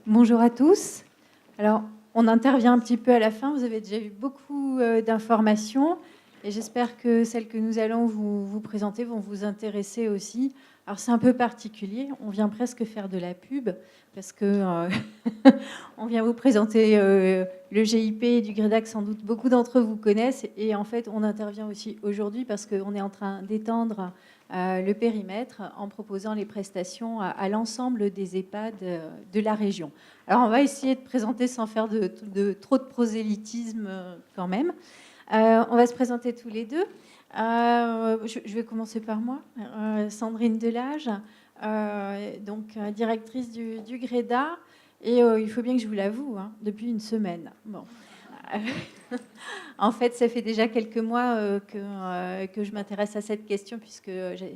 Bonjour à tous. Alors, on intervient un petit peu à la fin. Vous avez déjà eu beaucoup d'informations et j'espère que celles que nous allons vous présenter vont vous intéresser aussi. Alors, c'est un peu particulier. On vient presque faire de la pub parce que on vient vous présenter le GIP du GREDA, sans doute beaucoup d'entre vous connaissent. Et en fait, on intervient aussi aujourd'hui parce qu'on est en train d'étendre le périmètre en proposant les prestations à l'ensemble des EHPAD de la région. Alors, on va essayer de présenter sans faire trop de prosélytisme quand même. On va se présenter tous les deux. Je vais commencer par moi, Sandrine Delage, donc directrice du GREDA. Et il faut bien que je vous l'avoue, hein, depuis une semaine. Bon. En fait, ça fait déjà quelques mois que je m'intéresse à cette question, puisque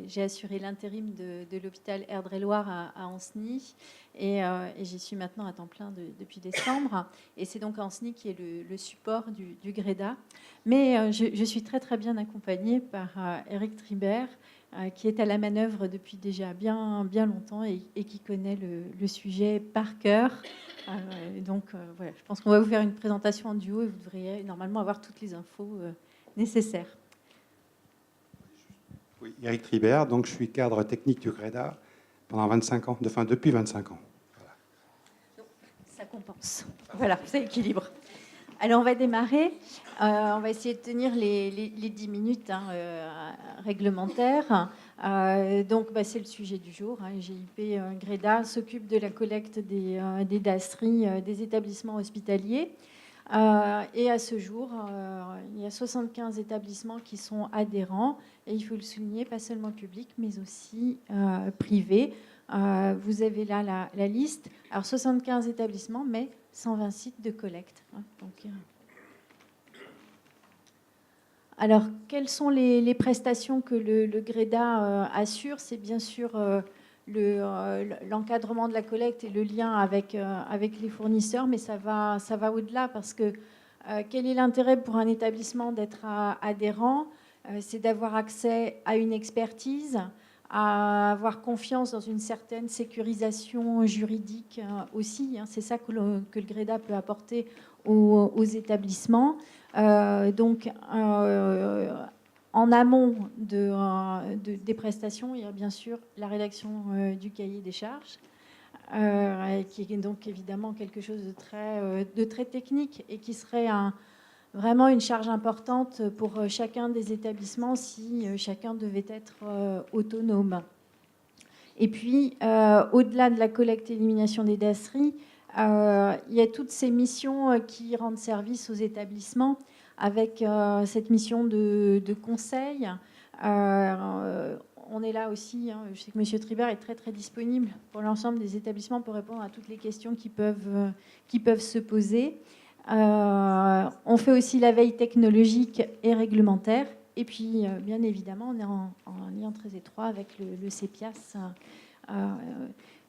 j'ai assuré l'intérim de l'hôpital Erdre-et-Loire à Ancenis, et j'y suis maintenant à temps plein depuis décembre. Et c'est donc Ancenis qui est le support du GREDA. Mais je suis très très bien accompagnée par Eric Tribert, qui est à la manœuvre depuis déjà bien longtemps et qui connaît le sujet par cœur. Donc voilà, je pense qu'on va vous faire une présentation en duo et vous devriez normalement avoir toutes les infos nécessaires. Oui, Eric Tribert, donc je suis cadre technique du GREDA pendant 25 ans, enfin depuis 25 ans. Voilà. Donc, ça compense. Voilà, ça équilibre. Alors on va démarrer. On va essayer de tenir les 10 minutes réglementaires. Donc c'est le sujet du jour. GIP GREDA s'occupe de la collecte des DASRI des établissements hospitaliers. Et à ce jour, il y a 75 établissements qui sont adhérents. Et il faut le souligner, pas seulement publics, mais aussi privés. Vous avez là la liste. Alors 75 établissements, mais 120 sites de collecte. Alors, quelles sont les prestations que le GREDA assure? C'est bien sûr l'encadrement de la collecte et le lien avec les fournisseurs, mais ça va au-delà parce que quel est l'intérêt pour un établissement d'être adhérent? C'est d'avoir accès à une expertise, à avoir confiance dans une certaine sécurisation juridique aussi. C'est ça que le GREDA peut apporter aux établissements. Donc, en amont des prestations, il y a bien sûr la rédaction du cahier des charges, qui est donc évidemment quelque chose de très technique et qui serait vraiment une charge importante pour chacun des établissements si chacun devait être autonome. Et puis, au-delà de la collecte et élimination des DASRI, il y a toutes ces missions qui rendent service aux établissements avec cette mission de conseil. On est là aussi, je sais que M. Tribert est très très disponible pour l'ensemble des établissements pour répondre à toutes les questions qui peuvent se poser. On fait aussi la veille technologique et réglementaire. Et puis, bien évidemment, on est en lien très étroit avec le CEPIAS,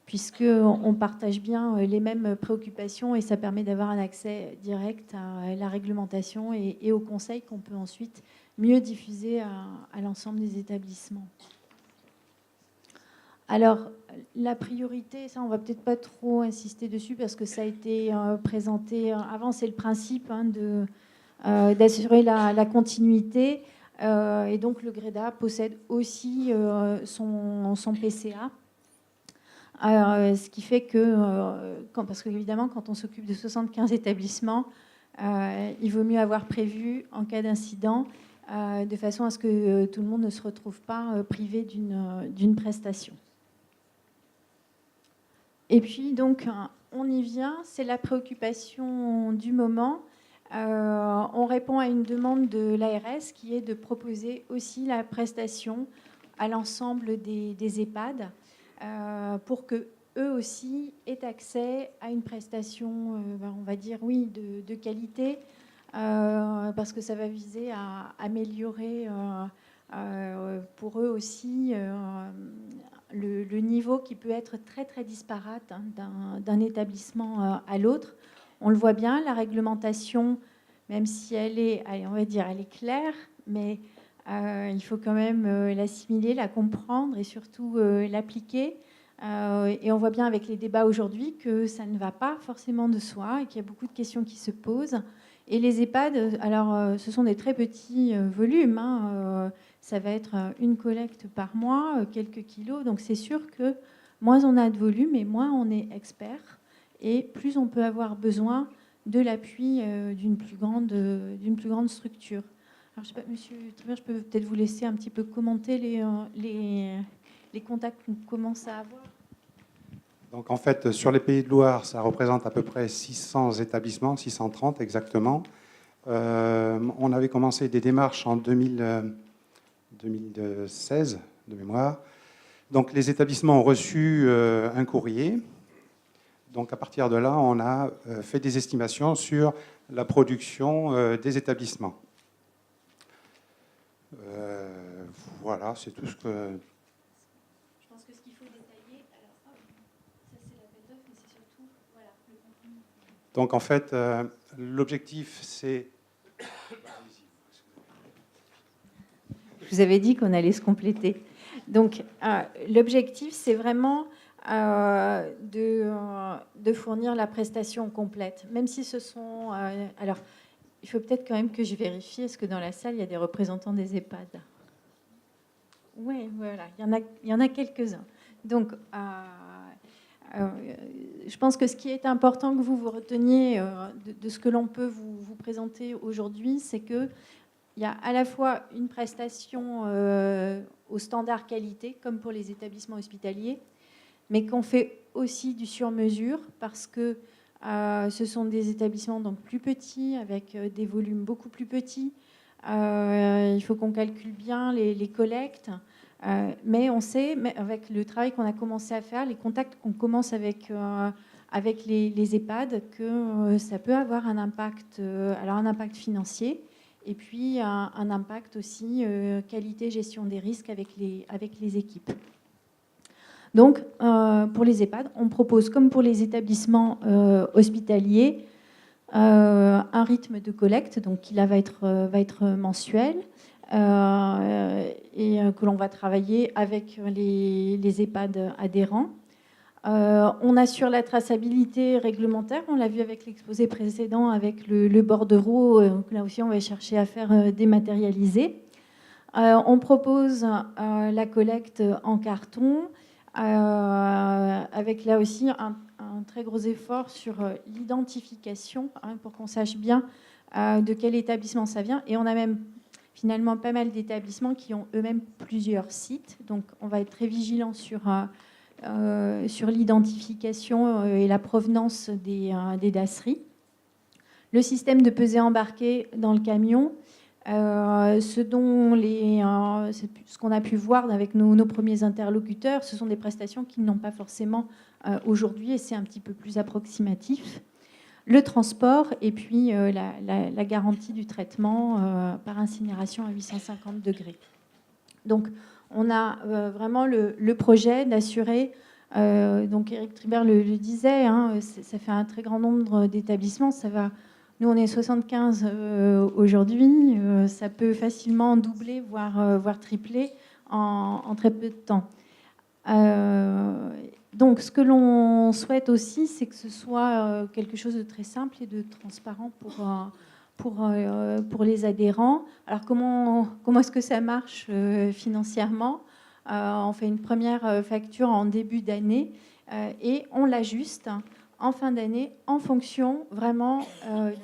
puisqu'on partage bien les mêmes préoccupations et ça permet d'avoir un accès direct à la réglementation et aux conseils qu'on peut ensuite mieux diffuser à l'ensemble des établissements. Alors, la priorité, ça, on va peut-être pas trop insister dessus parce que ça a été présenté avant. C'est le principe d'assurer la continuité. Et donc, le GREDA possède aussi son PCA. Ce qui fait que, parce qu'évidemment, quand on s'occupe de 75 établissements, il vaut mieux avoir prévu en cas d'incident, de façon à ce que tout le monde ne se retrouve pas privé d'une prestation. Et puis, donc, on y vient, c'est la préoccupation du moment. On répond à une demande de l'ARS qui est de proposer aussi la prestation à l'ensemble des EHPAD pour que eux aussi aient accès à une prestation, on va dire, oui, de qualité, parce que ça va viser à améliorer pour eux aussi le niveau qui peut être très très disparate d'un établissement à l'autre. On le voit bien, la réglementation, même si elle est, on va dire, elle est claire, mais il faut quand même l'assimiler, la comprendre et surtout l'appliquer. Et on voit bien avec les débats aujourd'hui que ça ne va pas forcément de soi et qu'il y a beaucoup de questions qui se posent. Et les EHPAD, alors ce sont des très petits volumes, hein, ça va être une collecte par mois, quelques kilos. Donc c'est sûr que moins on a de volume et moins on est expert. Et plus on peut avoir besoin de l'appui d'une plus grande structure. Alors, je sais pas, Monsieur Tribert, je peux peut-être vous laisser un petit peu commenter les contacts qu'on commence à avoir. Donc en fait, sur les Pays de Loire, ça représente à peu près 600 établissements, 630 exactement. On avait commencé des démarches en 2016, de mémoire. Donc les établissements ont reçu un courrier. Donc à partir de là, on a fait des estimations sur la production des établissements. Voilà, c'est tout ce que... Je pense que ce qu'il faut détailler, alors ça c'est l'appel d'offres, mais c'est surtout voilà, le contenu. Donc en fait, l'objectif c'est... Je vous avais dit qu'on allait se compléter. Donc l'objectif c'est vraiment de fournir la prestation complète, même si ce sont... alors, il faut peut-être quand même que je vérifie, est-ce que dans la salle, il y a des représentants des EHPAD? Oui, voilà, il y en a quelques-uns. Donc, je pense que ce qui est important que vous reteniez de ce que l'on peut vous présenter aujourd'hui, c'est qu'il y a à la fois une prestation au standard qualité, comme pour les établissements hospitaliers, mais qu'on fait aussi du sur-mesure parce que ce sont des établissements donc plus petits, avec des volumes beaucoup plus petits. Il faut qu'on calcule bien les collectes. Mais on sait, avec le travail qu'on a commencé à faire, les contacts qu'on commence avec les EHPAD, que ça peut avoir un impact, alors un impact financier, et puis un impact aussi qualité, gestion des risques avec les équipes. Donc, pour les EHPAD, on propose, comme pour les établissements hospitaliers, un rythme de collecte, donc qui là va être mensuel, et que l'on va travailler avec les EHPAD adhérents. On assure la traçabilité réglementaire, on l'a vu avec l'exposé précédent, avec le bordereau, là aussi on va chercher à faire dématérialiser. On propose la collecte en carton, avec là aussi un très gros effort sur l'identification, hein, pour qu'on sache bien de quel établissement ça vient. Et on a même finalement pas mal d'établissements qui ont eux-mêmes plusieurs sites. Donc on va être très vigilant sur l'identification et la provenance des dasseries. Le système de pesée embarqué dans le camion, ce qu'on a pu voir avec nos premiers interlocuteurs, ce sont des prestations qu'ils n'ont pas forcément aujourd'hui, et c'est un petit peu plus approximatif. Le transport et puis la garantie du traitement par incinération à 850 degrés. Donc on a vraiment le projet d'assurer, donc Éric Tribert le disait, hein, ça fait un très grand nombre d'établissements, ça va... Nous, on est 75 aujourd'hui. Ça peut facilement doubler, voire tripler en très peu de temps. Donc, ce que l'on souhaite aussi, c'est que ce soit quelque chose de très simple et de transparent pour les adhérents. Alors, comment est-ce que ça marche financièrement? On fait une première facture en début d'année et on l'ajuste en fin d'année, en fonction vraiment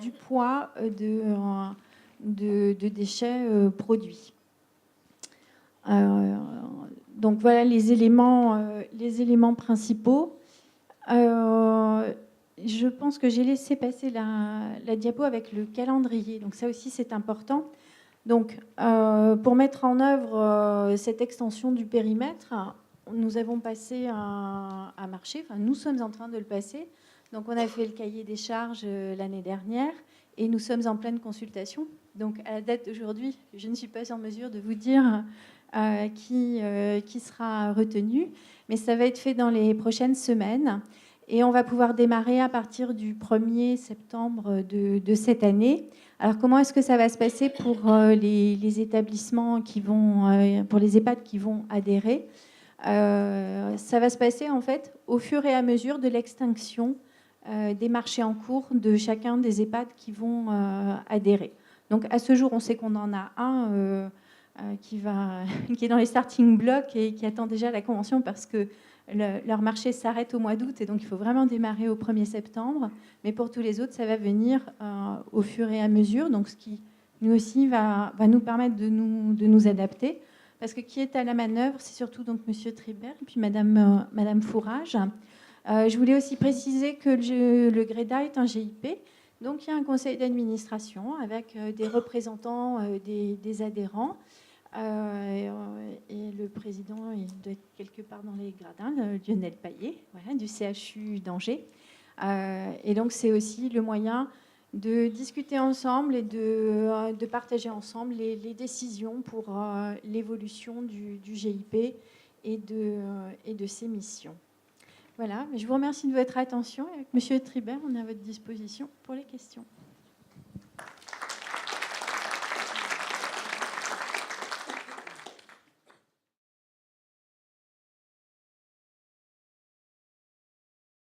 du poids de déchets produits. Donc voilà les éléments principaux. Je pense que j'ai laissé passer la diapo avec le calendrier. Donc ça aussi c'est important. Donc pour mettre en œuvre cette extension du périmètre, nous avons passé un marché. Enfin, nous sommes en train de le passer. Donc, on a fait le cahier des charges l'année dernière et nous sommes en pleine consultation. Donc, à la date d'aujourd'hui, je ne suis pas en mesure de vous dire qui sera retenu, mais ça va être fait dans les prochaines semaines et on va pouvoir démarrer à partir du 1er septembre de cette année. Alors, comment est-ce que ça va se passer pour les établissements qui vont, pour les EHPAD qui vont adhérer? Ça va se passer en fait au fur et à mesure de l'extinction des marchés en cours de chacun des EHPAD qui vont adhérer. Donc à ce jour, on sait qu'on en a un qui est dans les starting blocks et qui attend déjà la convention parce que leur marché s'arrête au mois d'août et donc il faut vraiment démarrer au 1er septembre. Mais pour tous les autres, ça va venir au fur et à mesure. Donc ce qui, nous aussi, va nous permettre de nous adapter. Parce que qui est à la manœuvre, c'est surtout donc Monsieur Tribert et puis Madame Fourage. Je voulais aussi préciser que le GREDA est un GIP. Donc il y a un conseil d'administration avec des représentants des adhérents. Et le président, il doit être quelque part dans les gradins, Lionel Paillet, voilà, du CHU d'Angers. Et donc c'est aussi le moyen de discuter ensemble et de partager ensemble les décisions pour l'évolution du GIP et de ses missions. Voilà, je vous remercie de votre attention. Avec Monsieur Tribert, on est à votre disposition pour les questions.